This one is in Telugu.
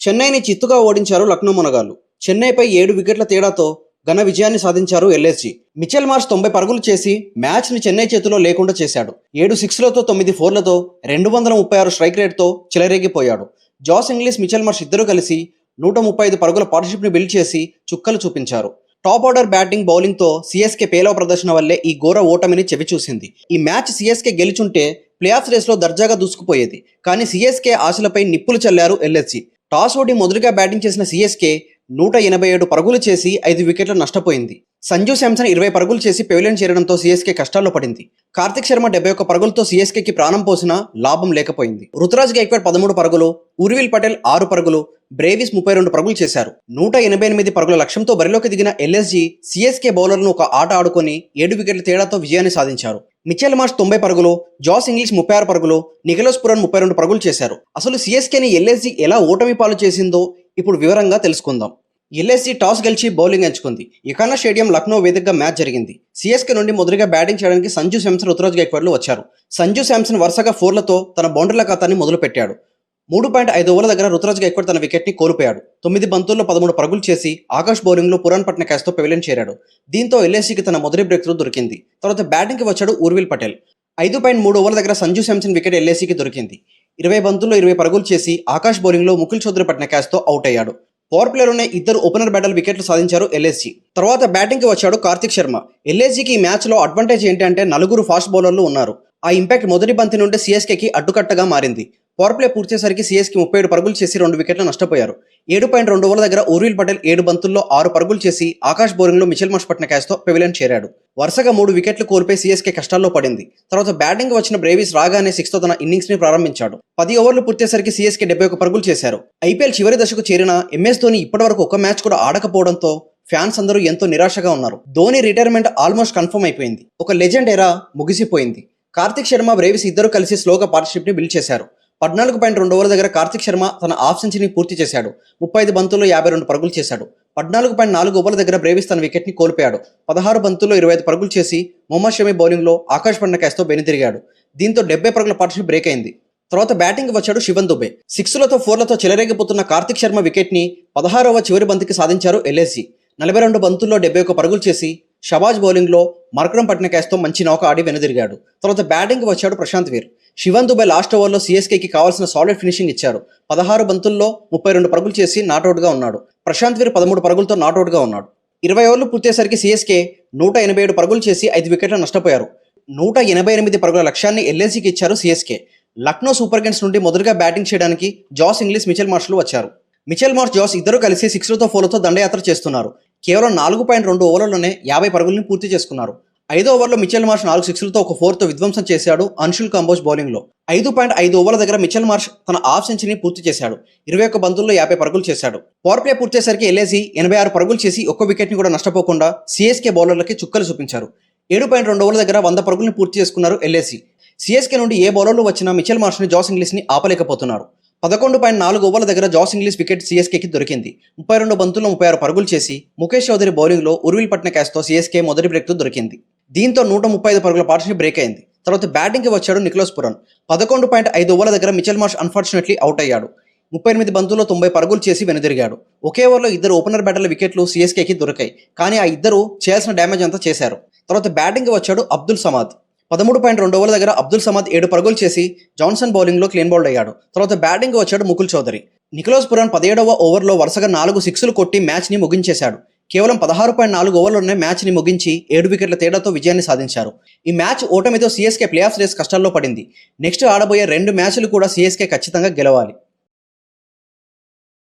చెన్నైని చిత్తుగా ఓడించారు లక్నో మునగాళ్లు. చెన్నైపై 7 వికెట్ల తేడాతో ఘన విజయాన్ని సాధించారు ఎల్ఎస్జీ. మిచెల్ మార్ష్ 90 పరుగులు చేసి మ్యాచ్ని చెన్నై చేతిలో లేకుండా చేశాడు. 7 సిక్స్లతో 9 ఫోర్లతో 236 స్ట్రైక్ రేట్తో చెలరేగిపోయాడు. జాస్ ఇంగ్లీష్, మిచెల్ మార్ష్ ఇద్దరూ కలిసి 135 పరుగుల పార్ట్నర్షిప్ని బిల్డ్ చేసి చుక్కలు చూపించారు. టాప్ ఆర్డర్ బ్యాటింగ్, బౌలింగ్తో సిఎస్కే పేలవ ప్రదర్శన వల్లే ఈ ఘోర ఓటమిని చవిచూసింది. ఈ మ్యాచ్ సిఎస్కే గెలుచుంటే ప్లే ఆఫ్ రేస్లో దర్జాగా దూసుకుపోయేది. కానీ సిఎస్కే ఆశలపై నిప్పులు చల్లారు ఎల్ఎస్జీ. టాస్ ఓడి మొదటిగా బ్యాటింగ్ చేసిన సిఎస్కే 187 పరుగులు చేసి 5 వికెట్లు నష్టపోయింది. సంజు శాంసన్ 20 పరుగులు చేసి పెవిలియన్ చేరడంతో సిఎస్కే కష్టాల్లో పడింది. కార్తిక్ శర్మ 71 పరుగులతో సిఎస్కేకి ప్రాణం పోసినా లాభం లేకపోయింది. రుతురాజ్ గైక్వాడ్ 13 పరుగులు, ఉర్విల్ పటేల్ 6 పరుగులు, బ్రేవిస్ 32 పరుగులు చేశారు. 188 పరుగుల లక్ష్యంతో బరిలోకి దిగిన ఎల్ఎస్జీ సిఎస్కే బౌలర్లను ఒక ఆట ఆడుకొని 7 వికెట్ల తేడాతో విజయాన్ని సాధించారు. మిచెల్ మార్ష్ 90 పరుగులు, జాస్ ఇంగ్లీష్ 36 పరుగులు, నికోలస్ పురాన్ 32 పరుగులు చేశారు. అసలు సిఎస్కేని ఎల్ఎస్జీ ఎలా ఓటమి పాలు చేసిందో ఇప్పుడు వివరంగా తెలుసుకుందాం. ఎల్ఎస్జీ టాస్ గెలిచి బౌలింగ్ ఎంచుకుంది. ఇకానా స్టేడియం లక్నో వేదికగా మ్యాచ్ జరిగింది. సిఎస్కే నుండి మొదటిగా బ్యాటింగ్ చేయడానికి సంజు శాంసన్, రుతురాజ్ గైక్వాడ్లు వచ్చారు. సంజు శాంసన్ వరుసగా 4లతో తన బౌండరీల ఖాతాన్ని మొదలుపెట్టాడు. 3.5 ఓవర్ల దగ్గర రుతురాజ్ గైక్వాడ్ తన వికెట్ని కోల్పోయాడు. 9 బంతుల్లో 13 పరుగులు చేసి ఆకాష్ బౌలింగ్లో పురాన్ పట్నాయక్తో పెవిలియన్ చేరాడు. దీంతో ఎల్ఎస్జీకి తన మొదటి బ్రేక్ త్రూ దొరికింది. తర్వాత బ్యాటింగ్కి వచ్చాడు ఉర్విల్ పటేల్. 5.3 ఓవర్ల దగ్గర సంజు శాంసన్ వికెట్ ఎల్ఎస్జీకి దొరికింది. 20 బంతుల్లో 20 పరుగులు చేసి ఆకాష్ బౌలింగ్లో ముకుల్ చౌదరి పట్నాయక్తో అవుట్ అయ్యాడు. పవర్ ప్లేలోనే ఇద్దరు ఓపెనర్ బ్యాటర్లు వికెట్లు సాధించారు ఎల్ఎస్జీ. తర్వాత బ్యాటింగ్కి వచ్చాడు కార్తిక్ శర్మ. ఎల్ఎస్జీకి ఈ మ్యాచ్లో అడ్వాంటేజ్ ఏంటంటే 4 ఫాస్ట్ బౌలర్లు ఉన్నారు. ఆ ఇంపాక్ట్ మొదటి బంతి నుండి సిఎస్కేకి అడ్డుకట్టగా మారింది. పవర్ ప్లే పూర్తయ్యేసరికి సిఎస్కే 37 పరుగులు చేసి 2 వికెట్లు నష్టపోయారు. 7.2 ఓవర్ల దగ్గర ఉర్విల్ పటేల్ 7 బంతుల్లో 6 పరుగులు చేసి ఆకాష్ బౌలింగ్లో మిచెల్ మార్ష్ పట్నాయక్తో పెవిలియన్ చేరాడు. వరుసగా 3 వికెట్లు కోల్పోయి సిఎస్కే కష్టాల్లో పడింది. తర్వాత బ్యాటింగ్ వచ్చిన బ్రేవిస్ రాగానే 6తో తన ఇన్నింగ్స్ ని ప్రారంభించాడు. 10 ఓవర్లు పూర్తయ్యేసరికి సిఎస్కే 71 పరుగులు చేశారు. ఐపీఎల్ చివరి దశకు చేరిన ఎంఎస్ ధోని ఇప్పటివరకు ఒక మ్యాచ్ కూడా ఆడకపోవడంతో ఫ్యాన్స్ అందరూ ఎంతో నిరాశగా ఉన్నారు. ధోని రిటైర్మెంట్ ఆల్మోస్ట్ కన్ఫర్మ్ అయిపోయింది. ఒక లెజెండ్ ఎరా ముగిసిపోయింది. కార్తిక్ శర్మ, బ్రేవిస్ ఇద్దరు కలిసి స్లోగా పార్ట్నర్షిప్ ని బిల్డ్ చేశారు. 14.2 ఓవర్ల దగ్గర కార్తిక్ శర్మ తన హాఫ్ సెంచరీని పూర్తి చేశాడు. 35 బంతుల్లో 52 పరుగులు చేశాడు. 14.4 ఓవర్ల దగ్గర బ్రేవిస్ తన వికెట్ని కోల్పోయాడు. 16 బంతుల్లో 25 పరుగులు చేసి మొహమ్మద్ షమి బౌలింగ్లో ఆకాష్ పట్నాయక్తో వెనుదిరిగాడు. దీంతో 70 పరుగుల పార్ట్నర్షిప్ బ్రేక్ అయింది. తర్వాత బ్యాటింగ్ వచ్చాడు శివన్ దుబే. 6లతో 4లతో చెలరేగిపోతున్న కార్తిక్ శర్మ వికెట్ని 16వ చివరి బంతికి సాధించారు ఎల్ఎస్జీ. 42 బంతుల్లో 71 పరుగులు చేసి షబాజ్ బౌలింగ్లో మార్క్రమ్ పట్నాయక్తో మంచి నౌక ఆడి వెనుదిరిగాడు. తర్వాత బ్యాటింగ్ వచ్చాడు ప్రశాంత్ వీర్. శివన్ దుబే లాస్ట్ ఓవర్లో సిఎస్కేకి కావాల్సిన సాలిడ్ ఫినిషింగ్ ఇచ్చారు. 16 బంతుల్లో 32 పరుగులు చేసి నాట్అవుట్గా ఉన్నాడు. ప్రశాంత్ వీర్ 13 పరుగులతో నాట్అవుట్గా ఉన్నాడు. 20 ఓవర్లు పూర్తయ్యేసరికి సిఎస్కే 187 పరుగులు చేసి 5 వికెట్లు నష్టపోయారు. 188 పరుగుల లక్ష్యాన్ని ఎల్ఎస్జీకి ఇచ్చారు సిఎస్కే. లక్నో సూపర్ కింగ్స్ నుండి మొదటగా బ్యాటింగ్ చేయడానికి జాస్ ఇంగ్లీష్, మిచెల్ మార్ష్లు వచ్చారు. మిచెల్ మార్ష్, జాస్ ఇద్దరు కలిసి 6లతో 4లతో దండయాత్ర చేస్తున్నారు. కేవలం 4.2 ఓవర్లలోనే 50 పరుగుల్ని పూర్తి చేసుకున్నారు. 5వ ఓవర్లో మిచెల్ మార్ష్ 4 సిక్స్లతో ఒక 4తో విధ్వంసం చేశాడు అన్షుల్ కంబోజ్ బౌలింగ్లో. 5.5 ఓవర్ల దగ్గర మిచెల్ మార్ష్ తన హాఫ్ సెంచరీని పూర్తి చేశాడు. 21 బంతుల్లో 50 పరుగులు చేశాడు. పవర్ ప్లే పూర్తయ్యేసరికి ఎల్ఎస్జీ 86 పరుగులు చేసి ఒక్క వికెట్ని కూడా నష్టపోకుండా సిఎస్కే బౌలర్లకి చుక్కలు చూపించారు. 7.2 ఓవర్ల దగ్గర 100 పరుగుల్ని పూర్తి చేసుకున్నారు ఎల్ఎస్జీ. సిఎస్కే నుండి ఏ బౌలర్లు వచ్చినా మిచెల్ మార్ష్ని, జాస్ ఇంగ్లీష్ని ఆపలేకపోతున్నారు. 11.4 ఓవర్ల దగ్గర జాస్ ఇంగ్లీష్ వికెట్ సిఎస్కేకి దొరికింది. 32 బంతుల్లో 36 పరుగులు చేసి ముఖేష్ చౌదరి బౌలింగ్లో ఉర్విల్ పట్నాయక్తో సిఎస్కే మొదటి బ్రేక్ దొరికింది. దీంతో 135 పరుగుల పార్ట్నర్షిప్ బ్రేక్ అయింది. తర్వాత బ్యాటింగ్కి వచ్చాడు నికోలస్ పురాన్. 11.5 ఓవర్ల దగ్గర మిచెల్ మార్ష్ అన్ఫార్చునేట్లీ అవుట్ అయ్యాడు. 38 బంతుల్లో 90 పరుగులు చేసి వెనుదిరిగాడు. ఒకే ఓవర్లో ఇద్దరు ఓపెనర్ బ్యాటర్ల వికెట్లు సిఎస్కేకి దొరికాయి. కానీ ఆ ఇద్దరు చేయాల్సిన డ్యామేజ్ అంతా చేశారు. తర్వాత బ్యాటింగ్కి వచ్చాడు అబ్దుల్ సమద్. 13.2 ఓవర్ల దగ్గర అబ్దుల్ సమద్ 7 పరుగులు చేసి జాన్సన్ బౌలింగ్లో క్లీన్ బౌల్డ్ అయ్యాడు. తర్వాత బ్యాటింగ్ వచ్చాడు ముకుల్ చౌదరి. నికోలస్ పురాన్ 17వ ఓవర్లో వరుసగా 4 సిక్స్లు కొట్టి మ్యాచ్ని ముగించేశాడు. కేవలం 16.4 ఓవర్లోనే మ్యాచ్ని ముగించి 7 వికెట్ల తేడాతో విజయాన్ని సాధించారు. ఈ మ్యాచ్ ఓటమితో సిఎస్కే ప్లే ఆఫ్ రేస్ కష్టాల్లో పడింది. నెక్స్ట్ ఆడబోయే 2 మ్యాచ్లు కూడా సిఎస్కే ఖచ్చితంగా గెలవాలి.